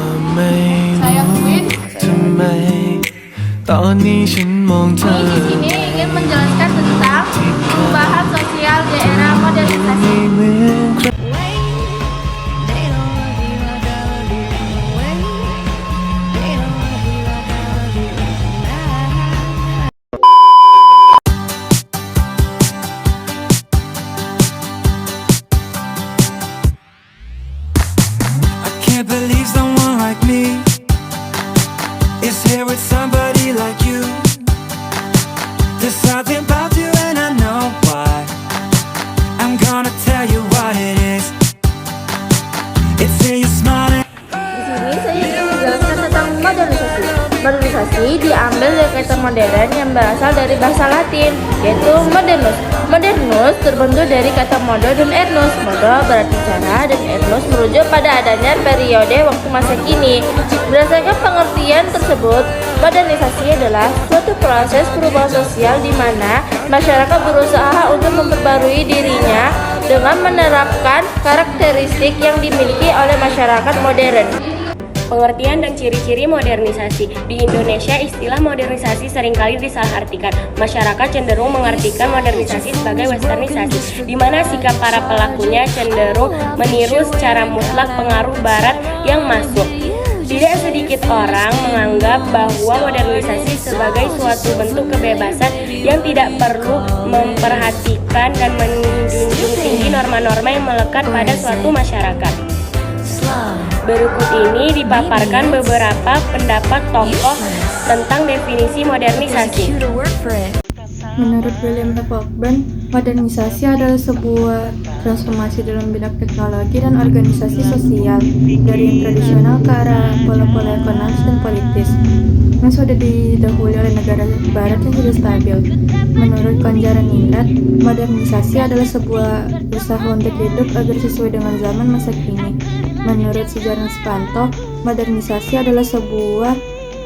Saya Queen. Di sini ingin menjelaskan tentang perubahan sosial di era modernisasi. Can't believe someone like me is here with somebody like you. There's something about you and I know why. I'm gonna tell you what it is. It's in your smile. Di sini saya ingin menjelaskan tentang modernisasi. Modernisasi diambil dari kata modern yang berasal dari bahasa Latin, yaitu modernus. Modernus terbentuk dari kata modo dan etnos. Modo berarti cara dan etnos merujuk pada adanya periode waktu masa kini. Berdasarkan pengertian tersebut, modernisasi adalah suatu proses perubahan sosial di mana masyarakat berusaha untuk memperbarui dirinya dengan menerapkan karakteristik yang dimiliki oleh masyarakat modern. Pengertian dan ciri-ciri modernisasi. Di Indonesia, istilah modernisasi seringkali disalahartikan. Masyarakat cenderung mengartikan modernisasi sebagai westernisasi, di mana sikap para pelakunya cenderung meniru secara mutlak pengaruh barat yang masuk. Tidak sedikit orang menganggap bahwa modernisasi sebagai suatu bentuk kebebasan yang tidak perlu memperhatikan dan menjunjung tinggi norma-norma yang melekat pada suatu masyarakat. Berikut ini dipaparkan beberapa pendapat tokoh tentang definisi modernisasi. Menurut William F. Cockburn, modernisasi adalah sebuah transformasi dalam bidang teknologi dan organisasi sosial dari yang tradisional ke arah pola-pola ekonomis dan politis yang sudah didahului oleh negara barat yang sudah stabil. Menurut Konjaran Indrat, modernisasi adalah sebuah usaha untuk hidup agar sesuai dengan zaman masa kini. Menurut Sujarno Sukanto, modernisasi adalah sebuah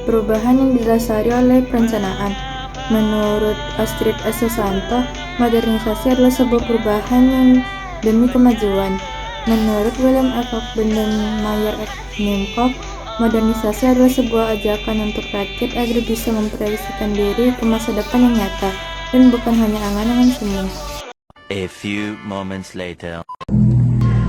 perubahan yang didasari oleh perencanaan. Menurut Astrid S. Susanto, modernisasi adalah sebuah perubahan yang demi kemajuan. Menurut William F. Cockburn dan Mayer X. Nimkov, modernisasi adalah sebuah ajakan untuk rakyat agar bisa memproyeksikan diri ke masa depan yang nyata dan bukan hanya angan-angan semu. A few moments later.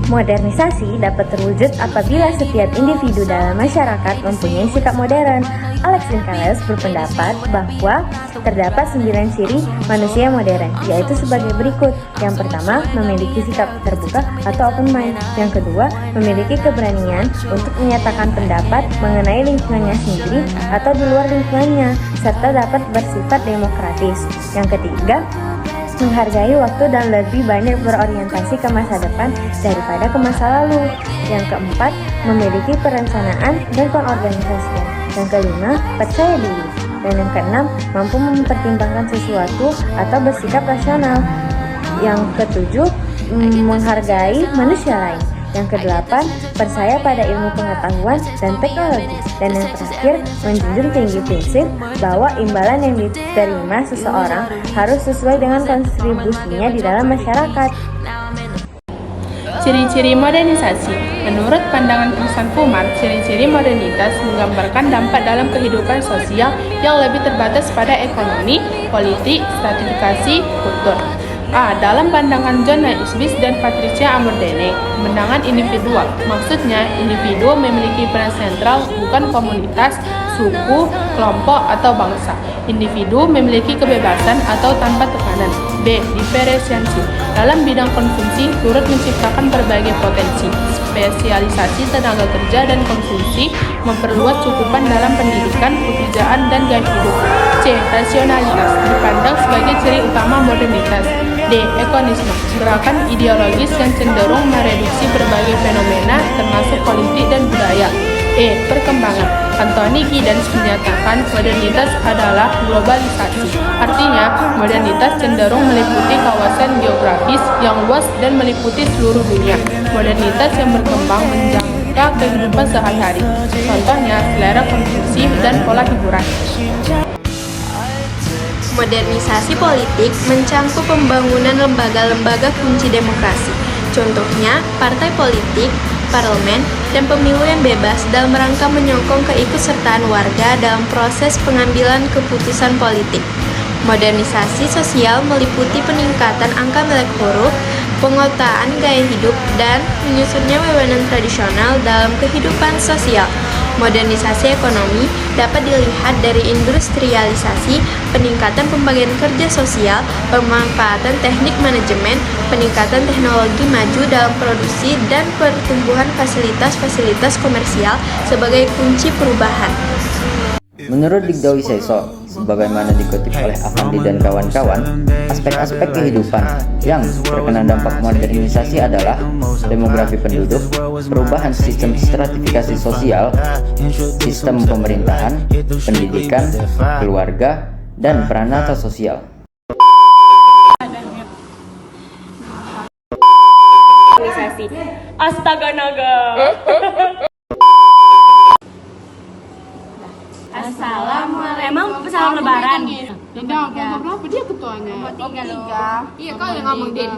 Modernisasi dapat terwujud apabila setiap individu dalam masyarakat mempunyai sikap modern. Alex Michaelis berpendapat bahwa terdapat 9 ciri manusia modern, yaitu sebagai berikut. Yang pertama, memiliki sikap terbuka atau open mind. Yang kedua, memiliki keberanian untuk menyatakan pendapat mengenai lingkungannya sendiri atau di luar lingkungannya, serta dapat bersifat demokratis. Yang ketiga, menghargai waktu dan lebih banyak berorientasi ke masa depan daripada ke masa lalu. Yang keempat, memiliki perencanaan dan pengorganisasian. Yang kelima, percaya diri. Dan yang keenam, mampu mempertimbangkan sesuatu atau bersikap rasional. Yang ketujuh, menghargai manusia lain. Yang kedelapan, percaya pada ilmu pengetahuan dan teknologi. Dan yang terakhir, menjunjung tinggi prinsip bahwa imbalan yang diterima seseorang harus sesuai dengan kontribusinya di dalam masyarakat. Ciri-ciri modernisasi. Menurut pandangan Ihsan Kumar, ciri-ciri modernitas menggambarkan dampak dalam kehidupan sosial yang lebih terbatas pada ekonomi, politik, stratifikasi, kultur. A. Dalam pandangan John Naisbitt dan Patricia Amordene, pandangan individual. Maksudnya, individu memiliki peran sentral, bukan komunitas, suku, kelompok, atau bangsa. Individu memiliki kebebasan atau tanpa tekanan. B. Diferensiasi. Dalam bidang konsumsi, turut menciptakan berbagai potensi. Spesialisasi tenaga kerja dan konsumsi, memperluas cakupan dalam pendidikan, pekerjaan, dan gaya hidup. C. Rasionalitas. Dipandang sebagai ciri utama modernitas. D. Ekonomisme. Gerakan ideologis yang cenderung mereduksi berbagai fenomena, termasuk politik dan budaya. E. Perkembangan. Anthony Giddens menyatakan modernitas adalah globalisasi. Artinya, modernitas cenderung meliputi kawasan geografis yang luas dan meliputi seluruh dunia. Modernitas yang berkembang menjangka kehidupan sehari-hari. Contohnya, selera konsumsi dan pola hiburan. Modernisasi politik mencangkup pembangunan lembaga-lembaga kunci demokrasi. Contohnya, partai politik, parlemen, dan pemilu yang bebas dalam rangka menyokong keikutsertaan warga dalam proses pengambilan keputusan politik. Modernisasi sosial meliputi peningkatan angka melek huruf, pengotaan gaya hidup, dan menyusunnya wewenang tradisional dalam kehidupan sosial. Modernisasi ekonomi dapat dilihat dari industrialisasi, peningkatan pembagian kerja sosial, pemanfaatan teknik manajemen, peningkatan teknologi maju dalam produksi, dan pertumbuhan fasilitas-fasilitas komersial sebagai kunci perubahan. Menurut Digdawi Seso, sebagaimana dikutip oleh Afandi dan kawan-kawan, aspek-aspek kehidupan yang terkena dampak modernisasi adalah demografi penduduk, perubahan sistem stratifikasi sosial, sistem pemerintahan, pendidikan, keluarga, dan peranata sosial. Astaga naga. Assalamualaikum. Emang salam lebaran? Tidak, berapa dia ketuanya? Tiga. Iya, kau yang ngomong, Din.